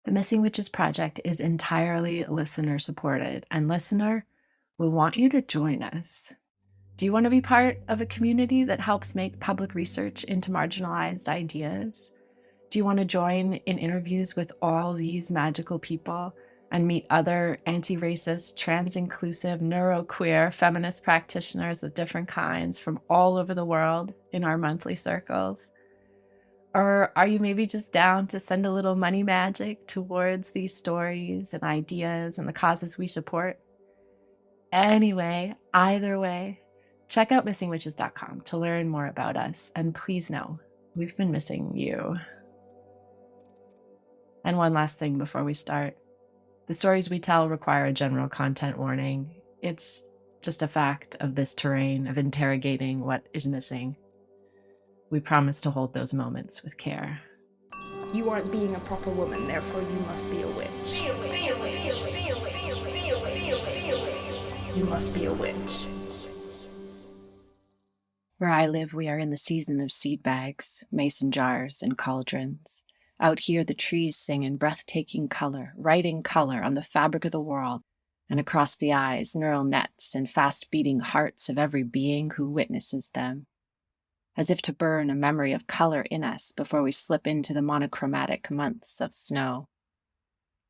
The Missing Witches Project is entirely listener supported, and listener, we want you to join us. Do you want to be part of a community that helps make public research into marginalized ideas? Do you want to join in interviews with all these magical people and meet other anti-racist, trans-inclusive, neuroqueer, feminist practitioners of different kinds from all over the world in our monthly circles? Or are you maybe just down to send a little money magic towards these stories and ideas and the causes we support? Anyway, either way, check out missingwitches.com to learn more about us. And please know, we've been missing you. And one last thing before we start. The stories we tell require a general content warning. It's just a fact of this terrain of interrogating what is missing. We promise to hold those moments with care. You aren't being a proper woman, therefore you must be a witch. You must be a witch. Where I live, we are in the season of seed bags, mason jars, and cauldrons. Out here, the trees sing in breathtaking color, writing color on the fabric of the world, and across the eyes, neural nets and fast-beating hearts of every being who witnesses them. As if to burn a memory of color in us before we slip into the monochromatic months of snow.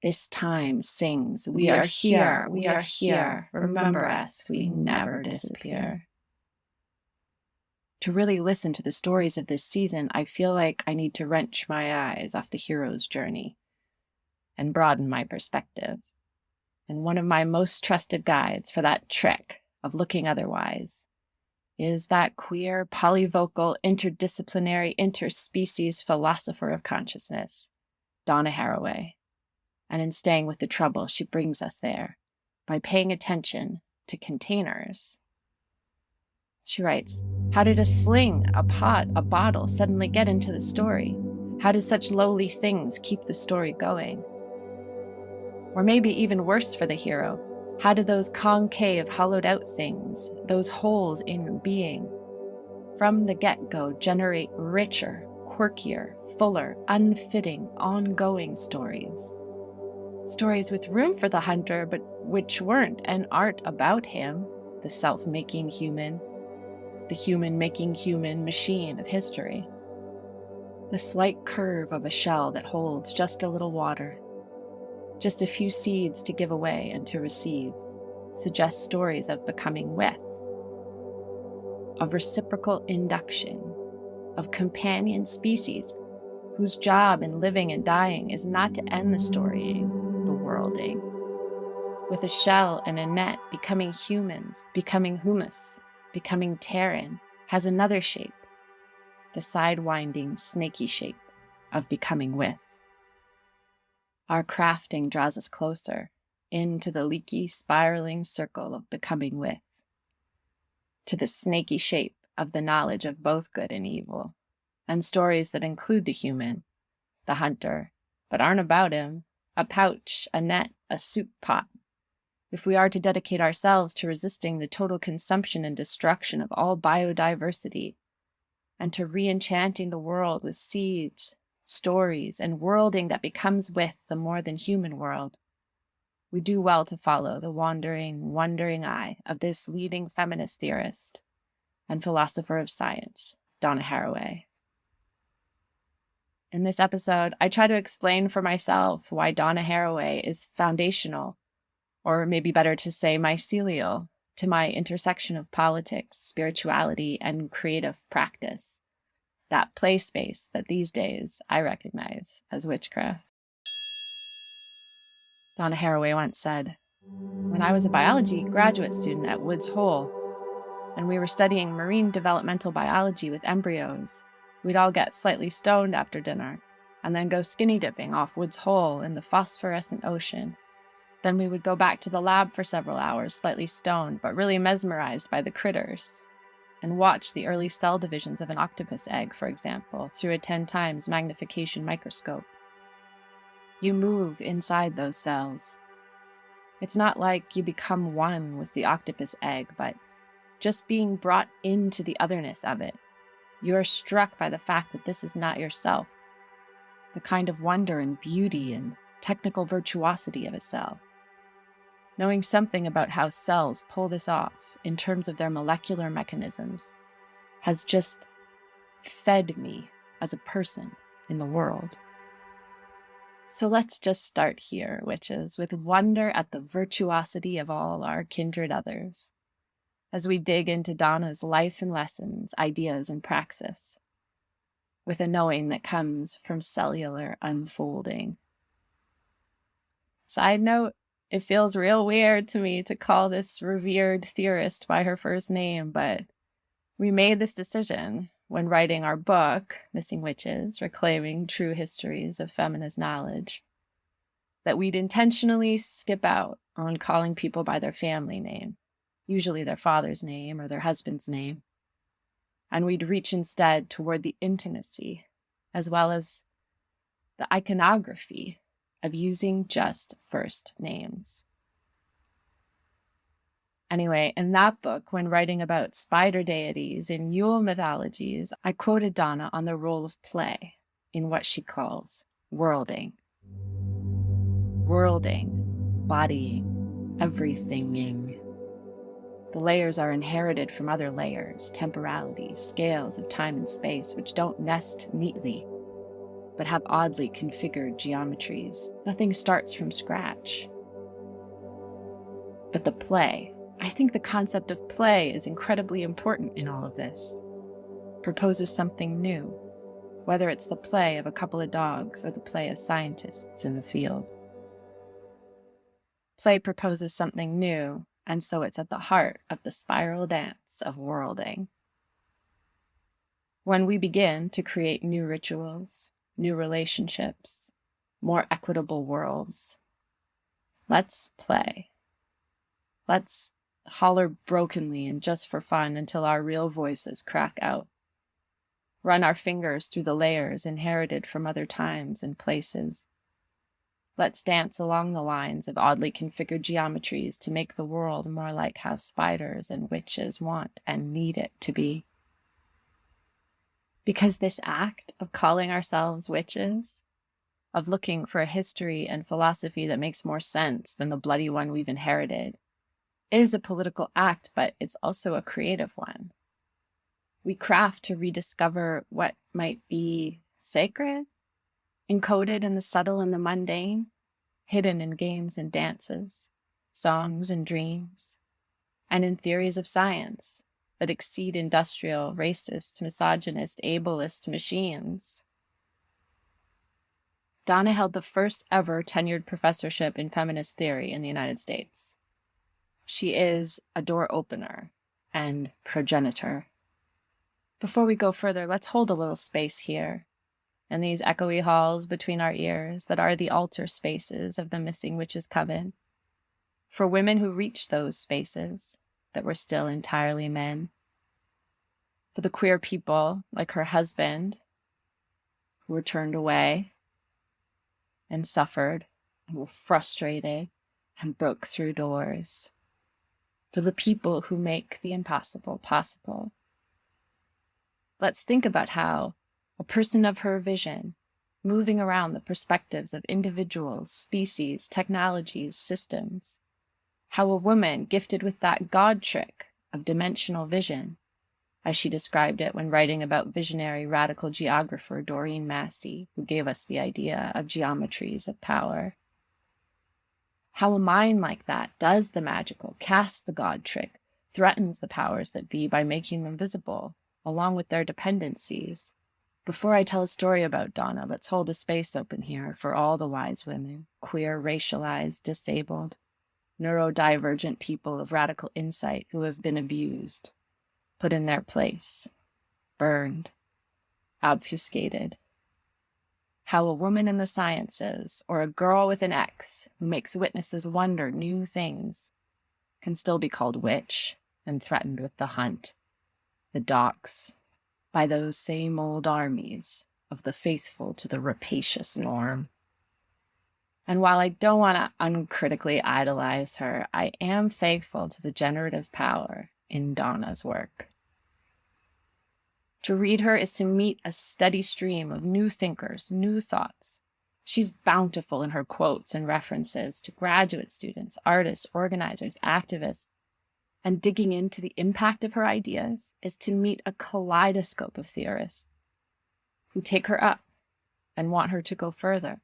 This time sings, we are here, we are here, remember us, we never disappear. To really listen to the stories of this season, I feel like I need to wrench my eyes off the hero's journey and broaden my perspective. And one of my most trusted guides for that trek of looking otherwise is that queer, polyvocal, interdisciplinary, interspecies philosopher of consciousness, Donna Haraway. And in staying with the trouble, she brings us there by paying attention to containers. She writes, how did a sling, a pot, a bottle suddenly get into the story? How did such lowly things keep the story going? Or maybe even worse for the hero, how did those concave, hollowed-out things, those holes in being, from the get-go generate richer, quirkier, fuller, unfitting, ongoing stories? Stories with room for the hunter, but which weren't and aren't about him, the self-making human, the human-making human machine of history. The slight curve of a shell that holds just a little water, just a few seeds to give away and to receive, suggests stories of becoming with, of reciprocal induction, of companion species whose job in living and dying is not to end the storying, the worlding. With a shell and a net, becoming humans, becoming humus, becoming Terran, has another shape, the side-winding, snaky shape of becoming with. Our crafting draws us closer into the leaky, spiraling circle of becoming with, to the snaky shape of the knowledge of both good and evil, and stories that include the human, the hunter, but aren't about him, a pouch, a net, a soup pot. If we are to dedicate ourselves to resisting the total consumption and destruction of all biodiversity, and to re-enchanting the world with seeds, stories, and worlding that becomes with the more than human world, we do well to follow the wandering, wondering eye of this leading feminist theorist and philosopher of science, Donna Haraway. In this episode, I try to explain for myself why Donna Haraway is foundational, or maybe better to say mycelial, to my intersection of politics, spirituality, and creative practice, that play space that these days I recognize as witchcraft. Donna Haraway once said, when I was a biology graduate student at Woods Hole, and we were studying marine developmental biology with embryos, we'd all get slightly stoned after dinner, and then go skinny dipping off Woods Hole in the phosphorescent ocean. Then we would go back to the lab for several hours, slightly stoned, but really mesmerized by the critters, and watch the early cell divisions of an octopus egg, for example, through a 10 times magnification microscope. You move inside those cells. It's not like you become one with the octopus egg, but just being brought into the otherness of it. You are struck by the fact that this is not yourself. The kind of wonder and beauty and technical virtuosity of a cell. Knowing something about how cells pull this off in terms of their molecular mechanisms has just fed me as a person in the world. So let's just start here, witches, with wonder at the virtuosity of all our kindred others, as we dig into Donna's life and lessons, ideas and praxis, with a knowing that comes from cellular unfolding. Side note, it feels real weird to me to call this revered theorist by her first name, but we made this decision when writing our book, Missing Witches, Reclaiming True Histories of Feminist Knowledge, that we'd intentionally skip out on calling people by their family name, usually their father's name or their husband's name, and we'd reach instead toward the intimacy as well as the iconography of using just first names. Anyway, in that book, when writing about spider deities in Yule mythologies, I quoted Donna on the role of play in what she calls worlding. Worlding, bodying, everythinging. The layers are inherited from other layers, temporalities, scales of time and space, which don't nest neatly, but have oddly configured geometries. Nothing starts from scratch. But the play, I think the concept of play is incredibly important in all of this. Proposes something new, whether it's the play of a couple of dogs or the play of scientists in the field. Play proposes something new, and so it's at the heart of the spiral dance of worlding. When we begin to create new rituals, new relationships, more equitable worlds, let's play. Let's holler brokenly and just for fun until our real voices crack out. Run our fingers through the layers inherited from other times and places. Let's dance along the lines of oddly configured geometries to make the world more like how spiders and witches want and need it to be. Because this act of calling ourselves witches, of looking for a history and philosophy that makes more sense than the bloody one we've inherited, is a political act, but it's also a creative one. We craft to rediscover what might be sacred, encoded in the subtle and the mundane, hidden in games and dances, songs and dreams, and in theories of science that exceed industrial, racist, misogynist, ableist machines. Donna held the first ever tenured professorship in feminist theory in the United States. She is a door opener and progenitor. Before we go further, let's hold a little space here, in these echoey halls between our ears that are the altar spaces of the Missing Witches Coven, for women who reached those spaces that were still entirely men, for the queer people like her husband who were turned away and suffered and were frustrated and broke through doors, for the people who make the impossible possible. Let's think about how a person of her vision, moving around the perspectives of individuals, species, technologies, systems, how a woman gifted with that God trick of dimensional vision, as she described it when writing about visionary radical geographer Doreen Massey, who gave us the idea of geometries of power. How a mind like that does the magical, casts the God trick, threatens the powers that be by making them visible, along with their dependencies. Before I tell a story about Donna, let's hold a space open here for all the wise women, queer, racialized, disabled, neurodivergent people of radical insight who have been abused, put in their place, burned, obfuscated. How a woman in the sciences, or a girl with an X who makes witnesses wonder new things, can still be called witch and threatened with the hunt, the docks, by those same old armies of the faithful to the rapacious norm. And while I don't want to uncritically idolize her, I am thankful to the generative power in Donna's work. To read her is to meet a steady stream of new thinkers, new thoughts, She's bountiful in her quotes and references to graduate students, artists, organizers, activists, and digging into the impact of her ideas is to meet a kaleidoscope of theorists who take her up and want her to go further.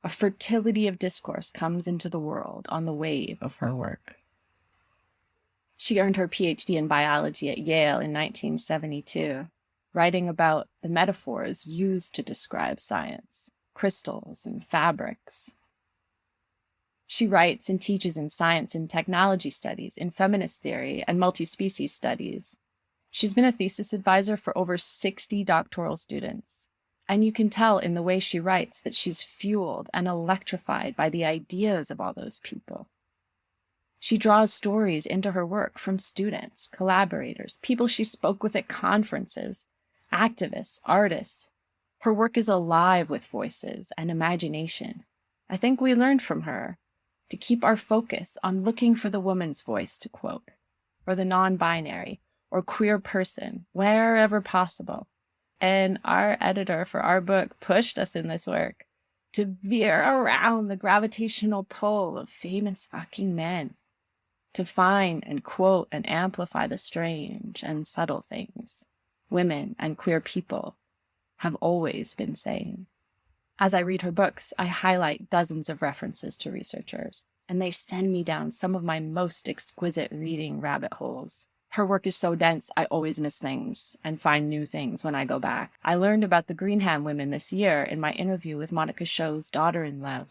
A fertility of discourse comes into the world on the wave of her work. She earned her PhD in biology at Yale in 1972, writing about the metaphors used to describe science, crystals and fabrics. She writes and teaches in science and technology studies, in feminist theory, and multi-species studies. She's been a thesis advisor for over 60 doctoral students. And you can tell in the way she writes that she's fueled and electrified by the ideas of all those people. She draws stories into her work from students, collaborators, people she spoke with at conferences, activists, artists. Her work is alive with voices and imagination. I think we learned from her to keep our focus on looking for the woman's voice, to quote, or the non-binary or queer person, wherever possible. And our editor for our book pushed us in this work to veer around the gravitational pull of famous fucking men, to find and quote and amplify the strange and subtle things women and queer people have always been saying. As I read her books, I highlight dozens of references to researchers, and they send me down some of my most exquisite reading rabbit holes. Her work is so dense, I always miss things and find new things when I go back. I learned about the Greenham women this year in my interview with Monica Show's daughter-in-law.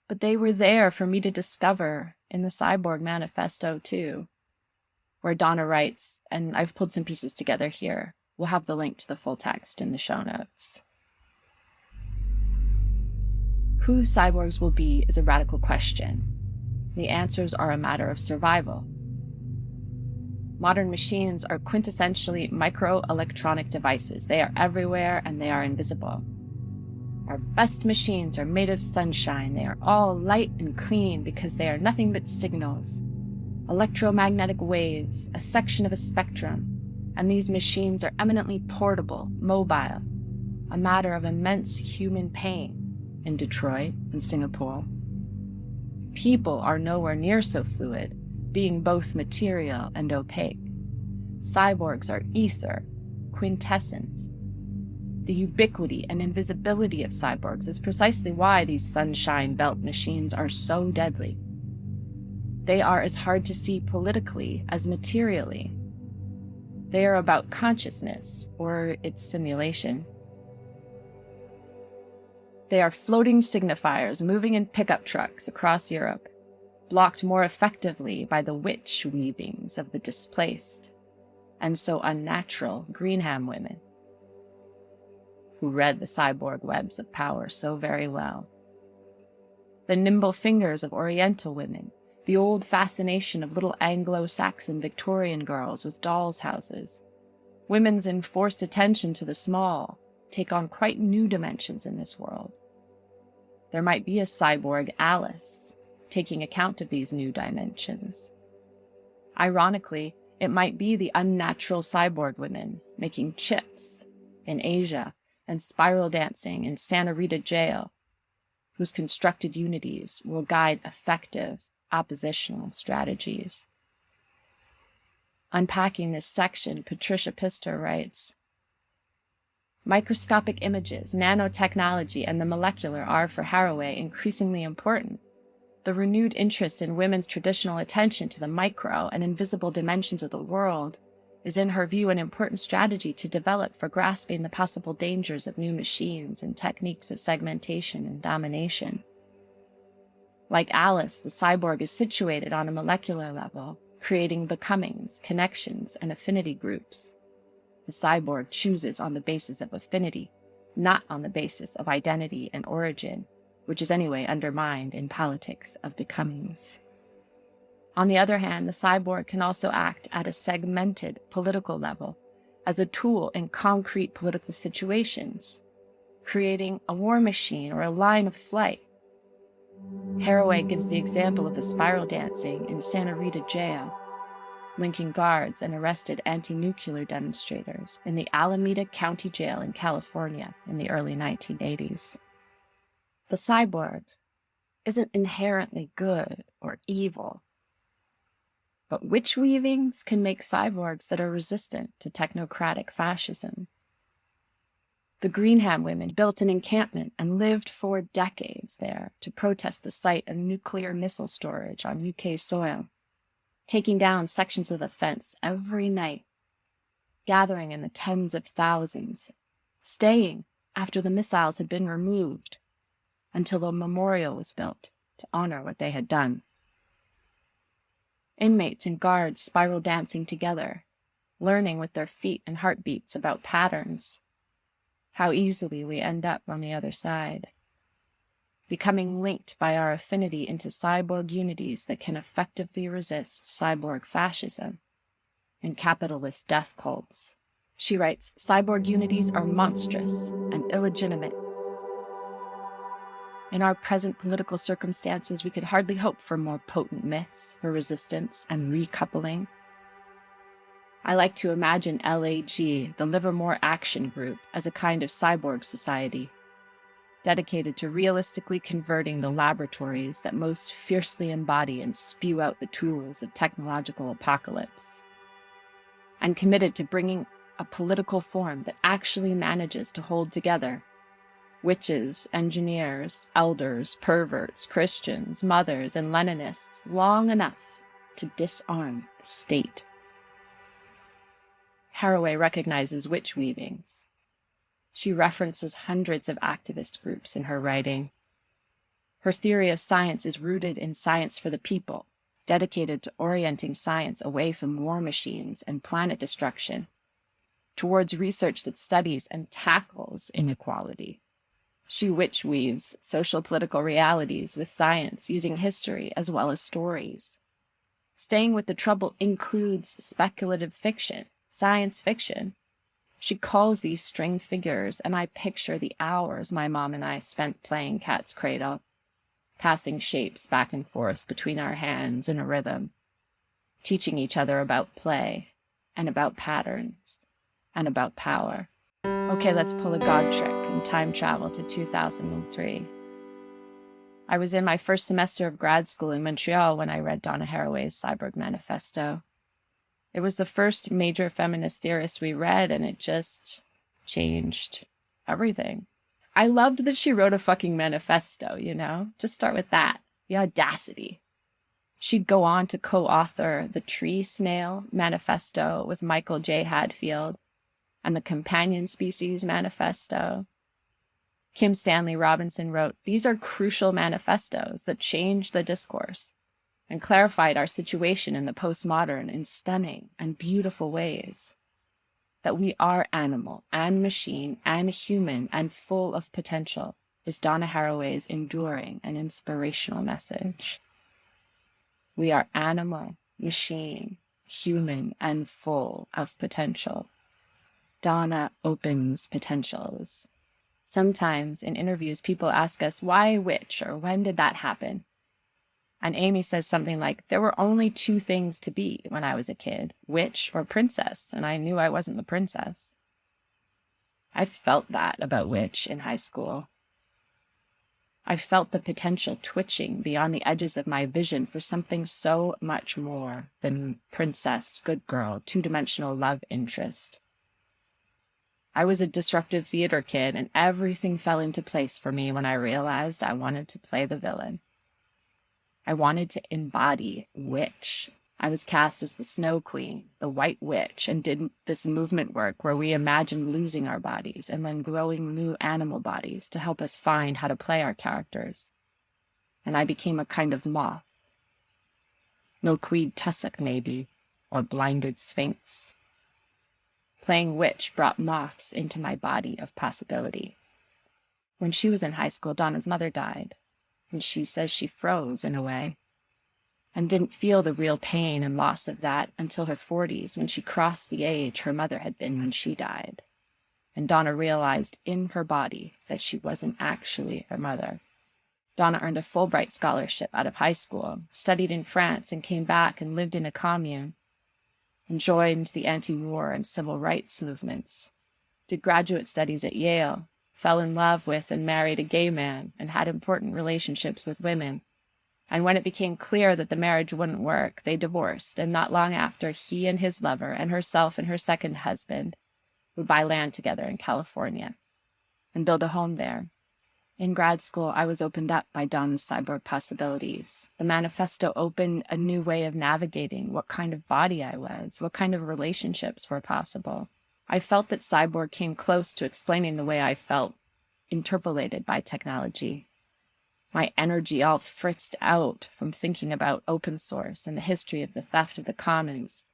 But they were there for me to discover in the Cyborg Manifesto too, where Donna writes, and I've pulled some pieces together here. We'll have the link to the full text in the show notes. Who cyborgs will be is a radical question. The answers are a matter of survival. Modern machines are quintessentially microelectronic devices. They are everywhere and they are invisible. Our best machines are made of sunshine. They are all light and clean because they are nothing but signals, electromagnetic waves, a section of a spectrum. And these machines are eminently portable, mobile, a matter of immense human pain in Detroit and Singapore. People are nowhere near so fluid, being both material and opaque. Cyborgs are ether, quintessence. The ubiquity and invisibility of cyborgs is precisely why these sunshine belt machines are so deadly. They are as hard to see politically as materially. They are about consciousness, or its simulation. They are floating signifiers moving in pickup trucks across Europe, blocked more effectively by the witch weavings of the displaced, and so unnatural Greenham women, who read the cyborg webs of power so very well. The nimble fingers of Oriental women, the old fascination of little Anglo-Saxon Victorian girls with dolls' houses. Women's enforced attention to the small take on quite new dimensions in this world. There might be a cyborg Alice, taking account of these new dimensions. Ironically, it might be the unnatural cyborg women making chips in Asia and spiral dancing in Santa Rita jail, whose constructed unities will guide effective oppositional strategies. Unpacking this section, Patricia Pister writes, microscopic images, nanotechnology, and the molecular are for Haraway increasingly important. The renewed interest in women's traditional attention to the micro and invisible dimensions of the world is, in her view, an important strategy to develop for grasping the possible dangers of new machines and techniques of segmentation and domination. Like Alice, the cyborg is situated on a molecular level, creating becomings, connections, and affinity groups. The cyborg chooses on the basis of affinity, not on the basis of identity and origin, which is anyway undermined in politics of becomings. On the other hand, the cyborg can also act at a segmented political level as a tool in concrete political situations, creating a war machine or a line of flight. Haraway gives the example of the spiral dancing in Santa Rita jail, linking guards and arrested anti-nuclear demonstrators in the Alameda County Jail in California in the early 1980s. The cyborg isn't inherently good or evil, but witch weavings can make cyborgs that are resistant to technocratic fascism. The Greenham women built an encampment and lived for decades there to protest the site of nuclear missile storage on UK soil, taking down sections of the fence every night, gathering in the tens of thousands, staying after the missiles had been removed until a memorial was built to honor what they had done. Inmates and guards spiral dancing together, learning with their feet and heartbeats about patterns, how easily we end up on the other side, becoming linked by our affinity into cyborg unities that can effectively resist cyborg fascism and capitalist death cults. She writes, cyborg unities are monstrous and illegitimate. In our present political circumstances, we could hardly hope for more potent myths for resistance and recoupling. I like to imagine LAG, the Livermore Action Group, as a kind of cyborg society, dedicated to realistically converting the laboratories that most fiercely embody and spew out the tools of technological apocalypse, and committed to bringing a political form that actually manages to hold together witches, engineers, elders, perverts, Christians, mothers, and Leninists long enough to disarm the state. Haraway recognizes witch weavings. She references hundreds of activist groups in her writing. Her theory of science is rooted in science for the people, dedicated to orienting science away from war machines and planet destruction, towards research that studies and tackles inequality. She witch weaves social political realities with science using history as well as stories. Staying with the trouble includes speculative fiction, science fiction. She calls these string figures, and I picture the hours my mom and I spent playing cat's cradle, passing shapes back and forth between our hands in a rhythm, teaching each other about play and about patterns and about power. Okay, let's pull a god trick and time travel to 2003. I was in my first semester of grad school in Montreal when I read Donna Haraway's Cyborg Manifesto. It was the first major feminist theorist we read, and it just changed everything. I loved that she wrote a fucking manifesto, you know? Just start with that. The audacity. She'd go on to co-author the Tree Snail Manifesto with Michael J. Hadfield and the Companion Species Manifesto. Kim Stanley Robinson wrote, "These are crucial manifestos that changed the discourse and clarified our situation in the postmodern in stunning and beautiful ways. That we are animal and machine and human and full of potential is Donna Haraway's enduring and inspirational message. We are animal, machine, human, and full of potential. Donna opens potentials. Sometimes in interviews, people ask us, why witch, or when did that happen? And Amy says something like, there were only two things to be when I was a kid, witch or princess, and I knew I wasn't the princess. I felt that about witch in high school. I felt the potential twitching beyond the edges of my vision for something so much more than princess, good girl, two-dimensional love interest. I was a disruptive theater kid, and everything fell into place for me when I realized I wanted to play the villain. I wanted to embody witch. I was cast as the Snow Queen, the White Witch, and did this movement work where we imagined losing our bodies and then growing new animal bodies to help us find how to play our characters. And I became a kind of moth. Milkweed tussock, maybe, or blinded sphinx. Playing witch brought moths into my body of possibility. When she was in high school, Donna's mother died, and she says she froze in a way, and didn't feel the real pain and loss of that until her 40s, when she crossed the age her mother had been when she died. And Donna realized in her body that she wasn't actually her mother. Donna earned a Fulbright scholarship out of high school, studied in France, and came back and lived in a commune, and joined the anti-war and civil rights movements, did graduate studies at Yale, fell in love with and married a gay man, and had important relationships with women. And when it became clear that the marriage wouldn't work, they divorced, and not long after, he and his lover, and herself and her second husband, would buy land together in California and build a home there. In grad school, I was opened up by Donna's cyborg possibilities. The manifesto opened a new way of navigating what kind of body I was, what kind of relationships were possible. I felt that cyborg came close to explaining the way I felt, interpolated by technology. My energy all fritzed out from thinking about open source and the history of the theft of the commons,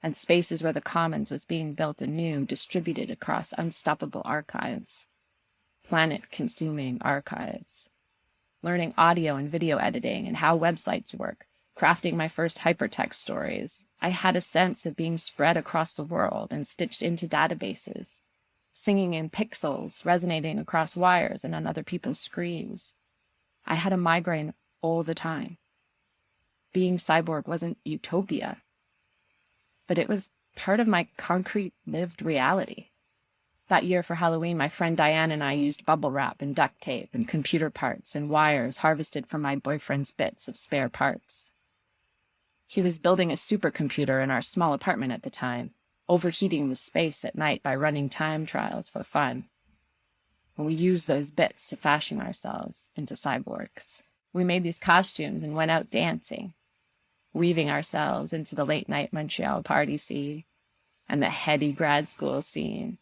and spaces where the commons was being built anew, distributed across unstoppable archives. Planet-consuming archives. Learning audio and video editing and how websites work, crafting my first hypertext stories. I had a sense of being spread across the world and stitched into databases, singing in pixels, resonating across wires and on other people's screens. I had a migraine all the time. Being cyborg wasn't utopia, but it was part of my concrete lived reality. That year for Halloween, my friend Diane and I used bubble wrap and duct tape and computer parts and wires harvested from my boyfriend's bits of spare parts. He was building a supercomputer in our small apartment at the time, overheating the space at night by running time trials for fun. And we used those bits to fashion ourselves into cyborgs. We made these costumes and went out dancing, weaving ourselves into the late-night Montreal party scene and the heady grad school scene,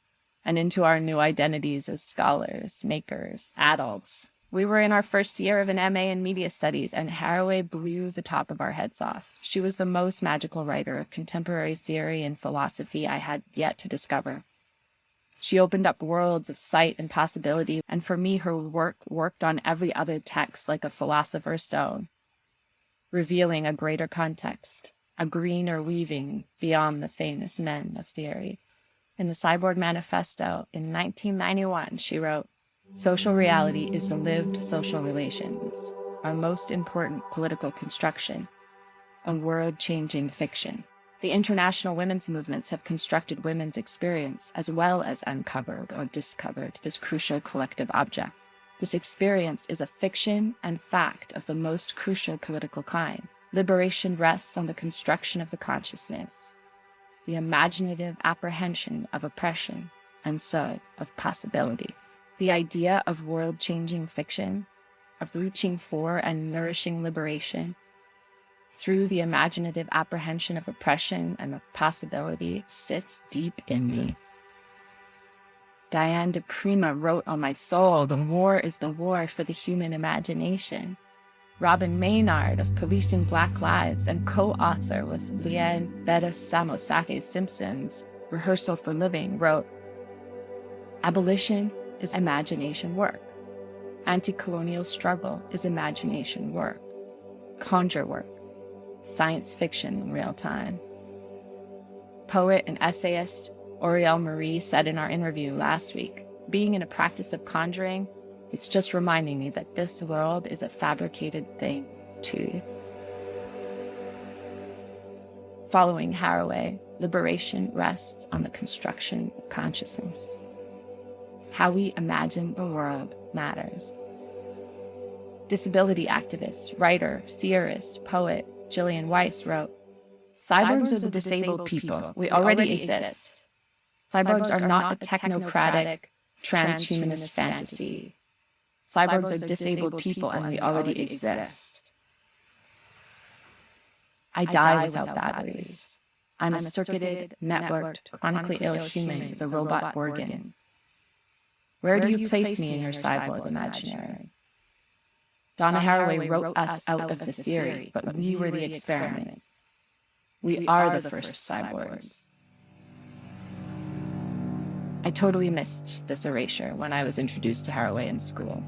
and into our new identities as scholars, makers, adults. We were in our first year of an MA in media studies, and Haraway blew the top of our heads off. She was the most magical writer of contemporary theory and philosophy I had yet to discover. She opened up worlds of sight and possibility, and for me, her work worked on every other text like a philosopher's stone, revealing a greater context, a greener weaving beyond the famous men of theory. In the Cyborg Manifesto in 1991, she wrote, "Social reality is the lived social relations, our most important political construction, a world-changing fiction. The international women's movements have constructed women's experience as well as uncovered or discovered this crucial collective object. This experience is a fiction and fact of the most crucial political kind. Liberation rests on the construction of the consciousness, the imaginative apprehension of oppression, and so of possibility." The idea of world-changing fiction, of reaching for and nourishing liberation through the imaginative apprehension of oppression and of possibility, sits deep in me. Diane de Prima wrote on my soul, "The war is the war for the human imagination." Robin Maynard of Policing Black Lives and co-author with Leanne Bettis-Samosake Simpson's Rehearsal for Living wrote, "Abolition is imagination work. Anti-colonial struggle is imagination work. Conjure work. Science fiction in real time." Poet and essayist Oriel Marie said in our interview last week, "Being in a practice of conjuring, it's just reminding me that this world is a fabricated thing, too." Following Haraway, liberation rests on the construction of consciousness. How we imagine the world matters. Disability activist, writer, theorist, poet Gillian Weiss wrote, "Cyborgs are the disabled people. We already exist. Cyborgs are not a technocratic, transhumanist fantasy. Cyborgs are disabled people and we already exist. I die without batteries. I'm a circuited, networked, chronically ill human with a robot organ. Where do you place me in your cyborg imaginary?" Donna Haraway wrote us out of the theory, but we were the experiment. We are the first cyborgs. I totally missed this erasure when I was introduced to Haraway in school.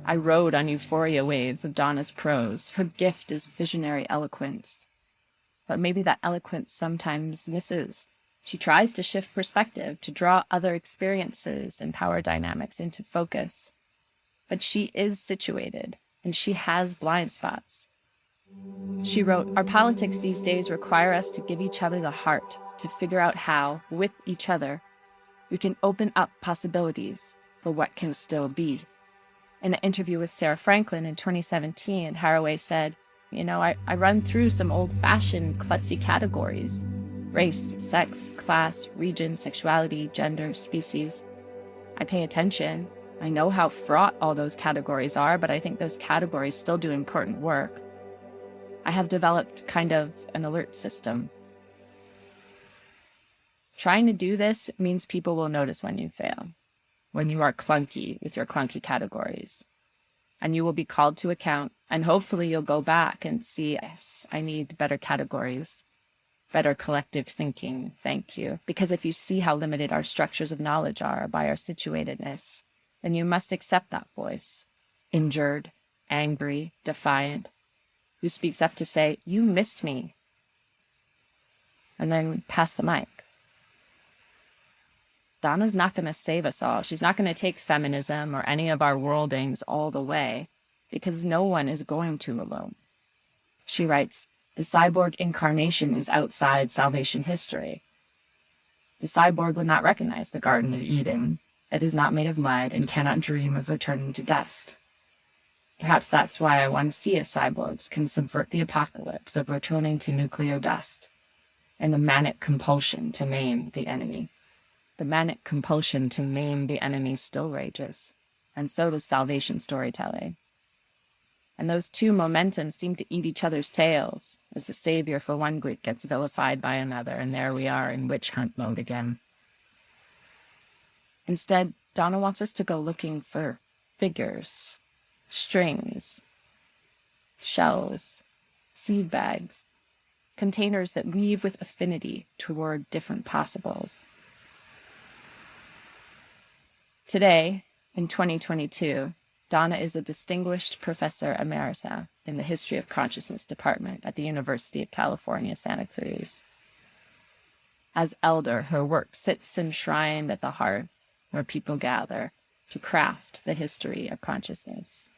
I rode on euphoria waves of Donna's prose. Her gift is visionary eloquence. But maybe that eloquence sometimes misses. She tries to shift perspective, to draw other experiences and power dynamics into focus. But she is situated, and she has blind spots. She wrote, "Our politics these days require us to give each other the heart, to figure out how, with each other, we can open up possibilities, for what can still be. In an interview with Sarah Franklin in 2017, Haraway said, I run through some old-fashioned klutzy categories: race, sex, class, region, sexuality, gender, species. I pay attention. I know how fraught all those categories are, but I think those categories still do important work. I have developed kind of an alert system. Trying to do this means people will notice when you fail, when you are clunky with your clunky categories. And you will be called to account, and hopefully you'll go back and see, yes, I need better categories, better collective thinking, thank you. Because if you see how limited our structures of knowledge are by our situatedness, then you must accept that voice, injured, angry, defiant, who speaks up to say, you missed me, and then pass the mic. Donna's not going to save us all. She's not going to take feminism or any of our worldings all the way, because no one is going to alone. She writes, the cyborg incarnation is outside salvation history. The cyborg would not recognize the Garden of Eden. It is not made of mud and cannot dream of returning to dust. Perhaps that's why one sees cyborgs can subvert the apocalypse of returning to nuclear dust and the manic compulsion to name the enemy. The manic compulsion to name the enemy still rages, and so does salvation storytelling. And those two momentums seem to eat each other's tails as the savior for one group gets vilified by another, and there we are in witch hunt mode again. Instead, Donna wants us to go looking for figures, strings, shells, seed bags, containers that weave with affinity toward different possibles. Today, in 2022, Donna is a distinguished professor emerita in the History of Consciousness department at the University of California, Santa Cruz. As elder, her work sits enshrined at the hearth where people gather to craft the history of consciousness.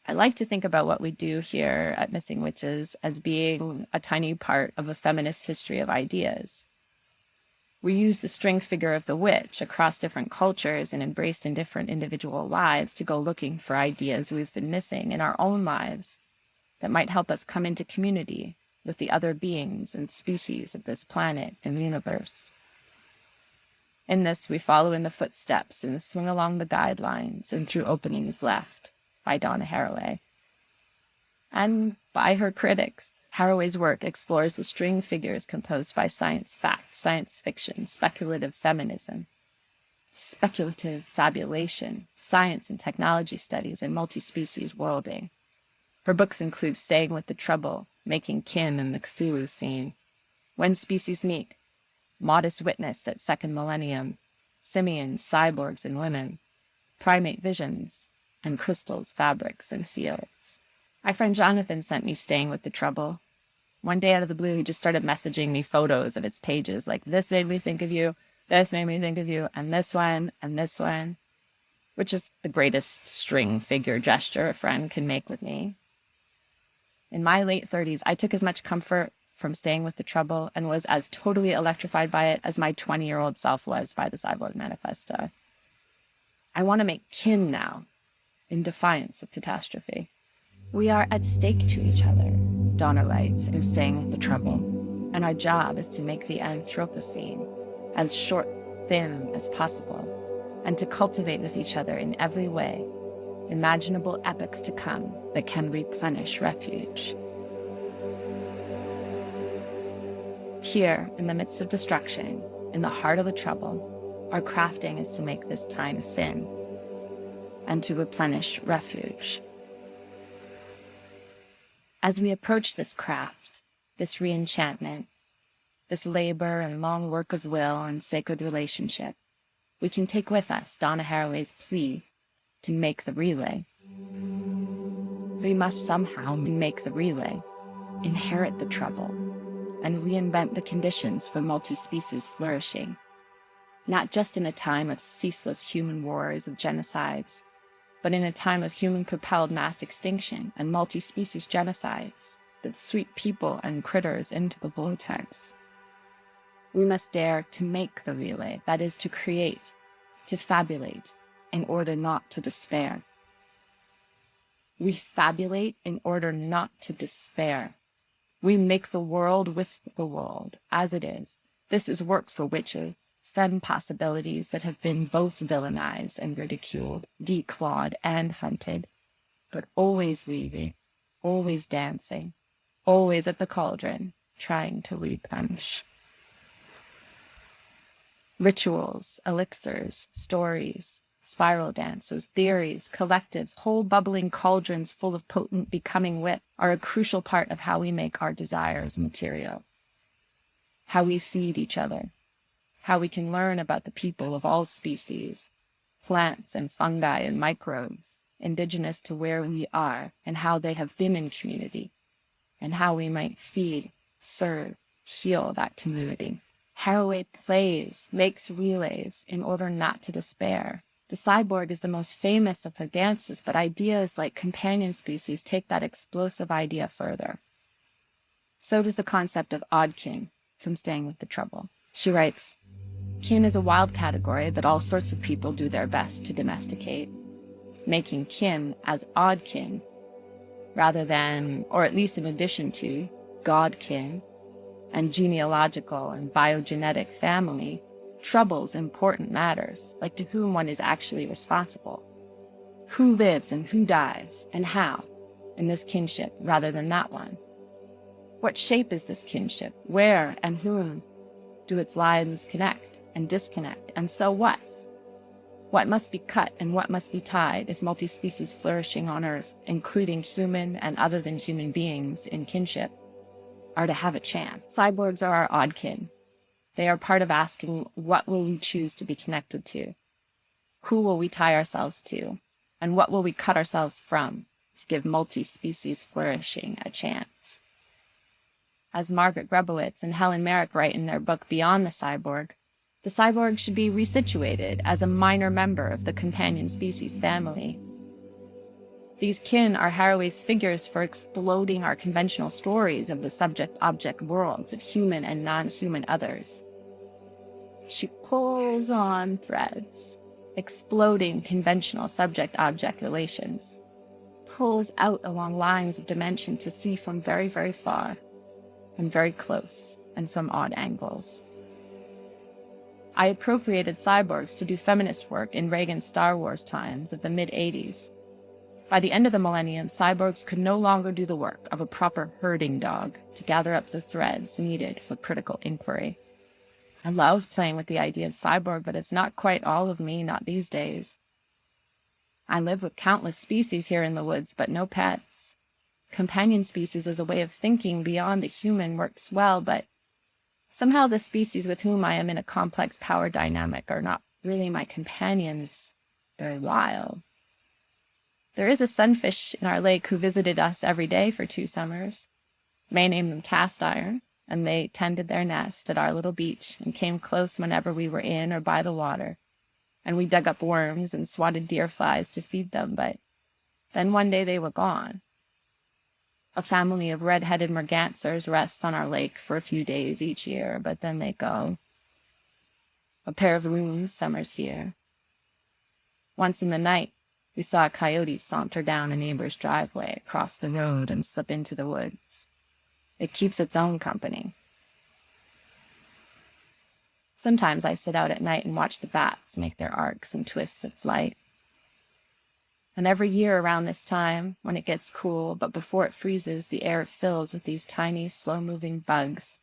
I like to think about what we do here at Missing Witches as being a tiny part of a feminist history of ideas. We use the string figure of the witch across different cultures and embraced in different individual lives to go looking for ideas we've been missing in our own lives that might help us come into community with the other beings and species of this planet and universe. In this, we follow in the footsteps and swing along the guidelines and through openings left by Donna Haraway. And by her critics, Haraway's work explores the string figures composed by science fact, science fiction, speculative feminism, speculative fabulation, science and technology studies, and multi-species worlding. Her books include Staying with the Trouble, Making Kin in the Cthulhu Scene, When Species Meet, Modest Witness at Second Millennium, Simians, Cyborgs, and Women, Primate Visions, and Crystals, Fabrics, and Fields. My friend Jonathan sent me Staying with the Trouble. One day out of the blue, he just started messaging me photos of its pages, like, this made me think of you, this made me think of you, and this one, which is the greatest string figure gesture a friend can make with me. In my late 30s, I took as much comfort from Staying with the Trouble and was as totally electrified by it as my 20-year-old self was by the Cyborg Manifesto. I want to make kin now, in defiance of catastrophe. We are at stake to each other, Donna writes in Staying with the Trouble, and our job is to make the Anthropocene as short, thin as possible, and to cultivate with each other in every way imaginable epochs to come that can replenish refuge. Here, in the midst of destruction, in the heart of the trouble, our crafting is to make this time thin and to replenish refuge. As we approach this craft, this re-enchantment, this labor and long work of will and sacred relationship, we can take with us Donna Haraway's plea to make the relay. We must somehow make the relay, inherit the trouble, and reinvent the conditions for multi-species flourishing, not just in a time of ceaseless human wars of genocides, but in a time of human-propelled mass extinction and multi-species genocides that sweep people and critters into the vortex. We must dare to make the relay, that is, to create, to fabulate, in order not to despair. We fabulate in order not to despair. We make the world with the world as it is. This is work for witches, femme possibilities that have been both villainized and ridiculed, declawed and hunted, but always weaving, always dancing, always at the cauldron, trying to replenish. Rituals, elixirs, stories, spiral dances, theories, collectives, whole bubbling cauldrons full of potent becoming wit are a crucial part of how we make our desires material, how we feed each other, how we can learn about the people of all species, plants and fungi and microbes, indigenous to where we are and how they have been in community, and how we might feed, serve, heal that community. Haraway plays, makes relays in order not to despair. The cyborg is the most famous of her dances, but ideas like companion species take that explosive idea further. So does the concept of odd kin from Staying with the Trouble. She writes, "Kin is a wild category that all sorts of people do their best to domesticate, making kin as odd kin, rather than, or at least in addition to, god kin, and genealogical and biogenetic family, troubles important matters, like to whom one is actually responsible. Who lives and who dies, and how, in this kinship rather than that one? What shape is this kinship? Where and whom do its lines connect and disconnect? And so what? What must be cut and what must be tied if multi-species flourishing on Earth, including human and other than human beings in kinship, are to have a chance? Cyborgs are our odd kin. They are part of asking, what will we choose to be connected to? Who will we tie ourselves to? And what will we cut ourselves from to give multi-species flourishing a chance?" As Margaret Grebowitz and Helen Merrick write in their book Beyond the cyborg should be resituated as a minor member of the companion species family. These kin are Haraway's figures for exploding our conventional stories of the subject-object worlds of human and non-human others. She pulls on threads, exploding conventional subject-object relations, pulls out along lines of dimension to see from very, very far, and very close, and from odd angles. I appropriated cyborgs to do feminist work in Reagan's Star Wars times of the mid-'80s. By the end of the millennium, cyborgs could no longer do the work of a proper herding dog to gather up the threads needed for critical inquiry. I love playing with the idea of cyborg, but it's not quite all of me, not these days. I live with countless species here in the woods, but no pets. Companion species as a way of thinking beyond the human works well, but somehow the species with whom I am in a complex power dynamic are not really my companions. They're wild. There is a sunfish in our lake who visited us every day for 2 summers. May named them Cast Iron, and they tended their nest at our little beach and came close whenever we were in or by the water. And we dug up worms and swatted deer flies to feed them, but then one day they were gone. A family of red-headed mergansers rests on our lake for a few days each year, but then they go. A pair of loons summers here. Once in the night, we saw a coyote saunter down a neighbor's driveway, across the road, and slip into the woods. It keeps its own company. Sometimes I sit out at night and watch the bats make their arcs and twists of flight. And every year around this time, when it gets cool, but before it freezes, the air fills with these tiny, slow-moving bugs.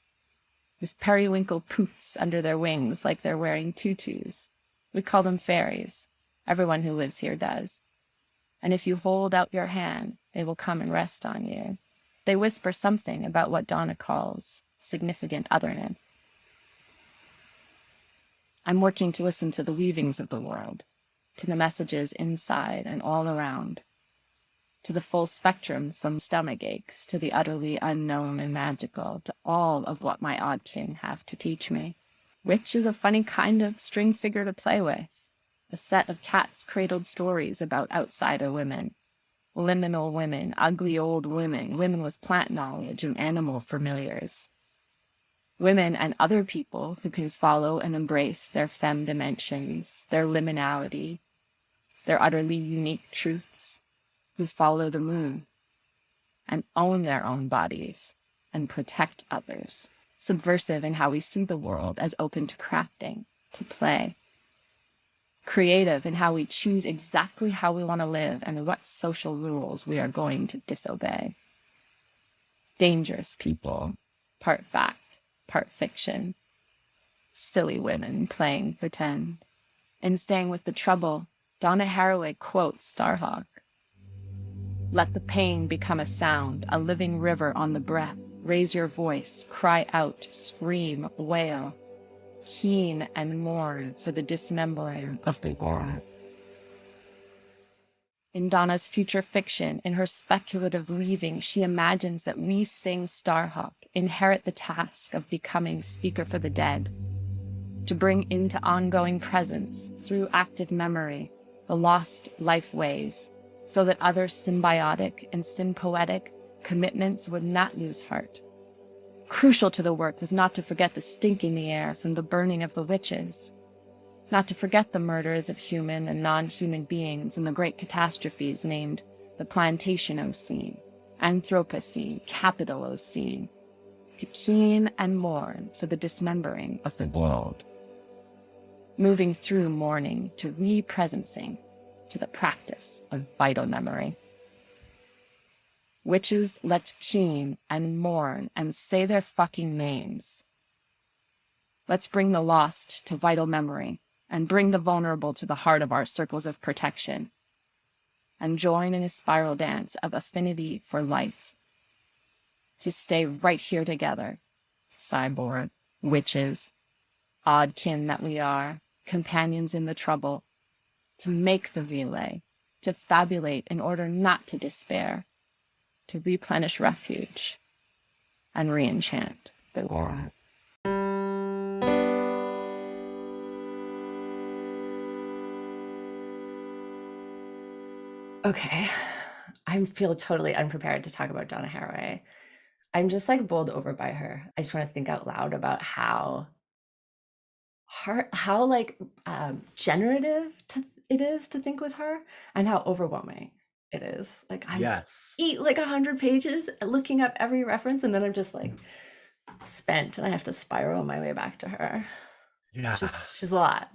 These periwinkle poofs under their wings like they're wearing tutus. We call them fairies. Everyone who lives here does. And if you hold out your hand, they will come and rest on you. They whisper something about what Donna calls significant otherness. I'm working to listen to the weavings of the world, to the messages inside and all around, to the full spectrum from stomach aches to the utterly unknown and magical, to all of what my odd kin have to teach me. Witch is a funny kind of string figure to play with, a set of cat's-cradled stories about outsider women, liminal women, ugly old women, women with plant knowledge and animal familiars. Women and other people who can follow and embrace their femme dimensions, their liminality, their utterly unique truths, who follow the moon and own their own bodies and protect others, subversive in how we see the world as open to crafting, to play, creative in how we choose exactly how we want to live and what social rules we are going to disobey. Dangerous people, part fact, part fiction. Silly women playing pretend. In Staying with the Trouble, Donna Haraway quotes Starhawk. Let the pain become a sound, a living river on the breath. Raise your voice, cry out, scream, wail. Keen and mourn for the dismembering of the world. In Donna's future fiction, in her speculative weaving, she imagines that we sing Starhawk, inherit the task of becoming speaker for the dead, to bring into ongoing presence, through active memory, the lost life ways, so that other symbiotic and sympoetic commitments would not lose heart. Crucial to the work was not to forget the stink in the air from the burning of the witches, not to forget the murders of human and non-human beings in the great catastrophes named the Plantationocene, Anthropocene, Capitalocene, to keen and mourn for the dismembering of the world. Moving through mourning to re-presencing, to the practice of vital memory. Witches, let's keen and mourn and say their fucking names. Let's bring the lost to vital memory and bring the vulnerable to the heart of our circles of protection and join in a spiral dance of affinity for life. To stay right here together, cyborg, witches, odd kin that we are, companions in the trouble, to make the relay, to fabulate in order not to despair, to replenish refuge and re-enchant the world. Okay. I feel totally unprepared to talk about Donna Haraway. I'm just like bowled over by her. I just want to think out loud about how like generative it is to think with her and how overwhelming it is. Like I Yes. eat like 100 pages looking up every reference and then I'm just like spent and I have to spiral my way back to her. Yeah. She's a lot.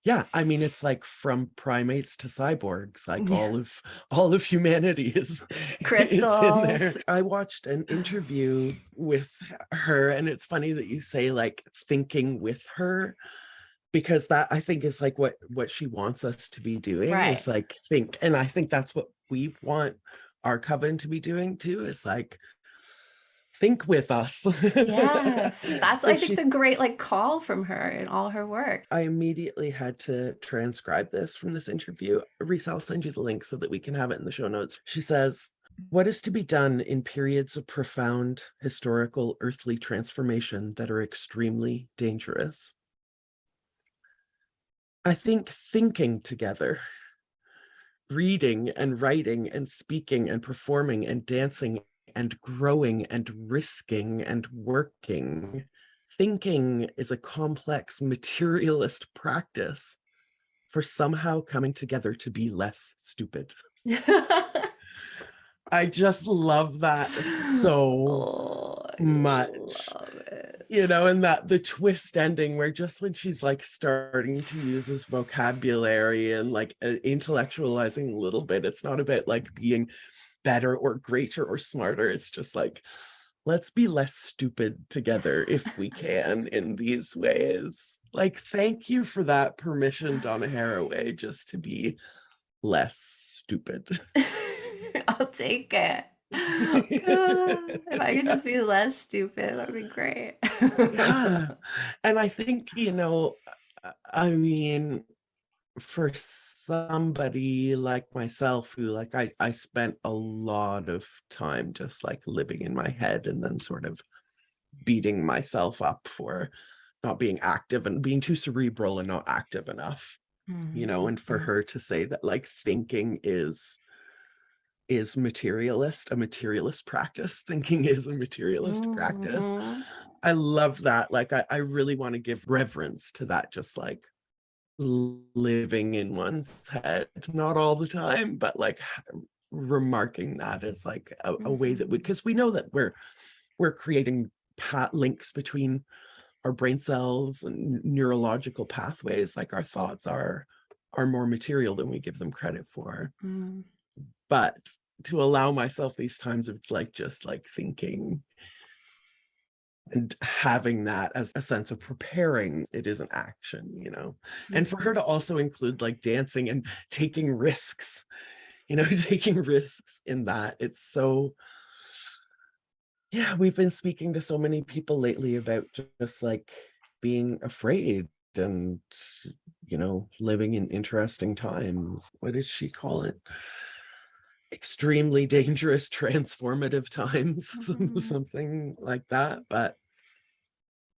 Yeah, I mean, it's like from primates to cyborgs, like Yeah. all of humanity is in there. Crystals. I watched an interview with her, and it's funny that you say like thinking with her, because that I think is like what she wants us to be doing Right. is like think, and I think that's what we want our coven to be doing too, is like think with us. Yes. That's I think She's the great like call from her in all her work. I immediately had to transcribe this from this interview. Reese, I'll send you the link so that we can have it in the show notes. She says, what is to be done in periods of profound historical earthly transformation that are extremely dangerous? I think thinking together, reading and writing and speaking and performing and dancing and growing and risking and working. Thinking is a complex materialist practice for somehow coming together to be less stupid. I just love that so much. Love it. You know, and that the twist ending where just when she's like starting to use this vocabulary and like intellectualizing a little bit, it's not about like being better or greater or smarter. It's just like, let's be less stupid together if we can in these ways. Like, thank you for that permission, Donna Haraway, just to be less stupid. I'll take it. If I could just be less stupid, that would be great. Yeah. And I think, you know, I mean, for somebody like myself who like I spent a lot of time just like living in my head and then sort of beating myself up for not being active and being too cerebral and not active enough, you know, and for her to say that like thinking is a materialist practice. Thinking is a materialist practice. I love that. Like I really want to give reverence to that, just like living in one's head, not all the time, but like remarking that as like a way that because we know that we're creating links between our brain cells and neurological pathways. Like our thoughts are more material than we give them credit for. But to allow myself these times of like just like thinking and having that as a sense of preparing, it is an action, you know. And for her to also include like dancing and taking risks, you know, taking risks in that, it's so, yeah, we've been speaking to so many people lately about just like being afraid and, you know, living in interesting times. What did she call it? Extremely dangerous, transformative times, something like that. But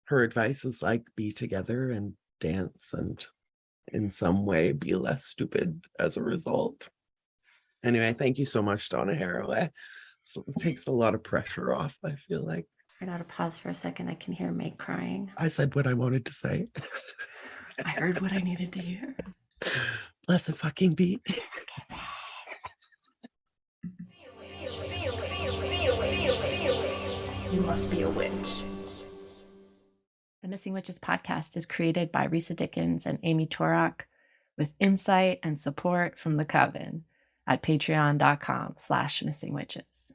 her advice is like, be together and dance and in some way be less stupid as a result. Anyway, thank you so much, Donna Haraway. So it takes a lot of pressure off, I feel like. I gotta pause for a second. I can hear May crying. I said what I wanted to say. I heard what I needed to hear. Bless a fucking beat. You must be a witch. The Missing Witches podcast is created by Risa Dickens and Amy Torok with insight and support from the Coven at patreon.com/missingwitches.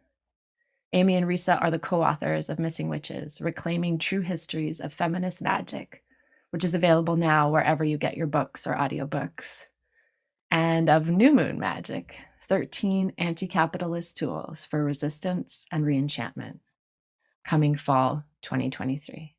Amy and Risa are the co-authors of Missing Witches, Reclaiming True Histories of Feminist Magic, which is available now wherever you get your books or audiobooks, and of New Moon Magic, 13 anti-capitalist tools for resistance and re-enchantment, coming fall 2023.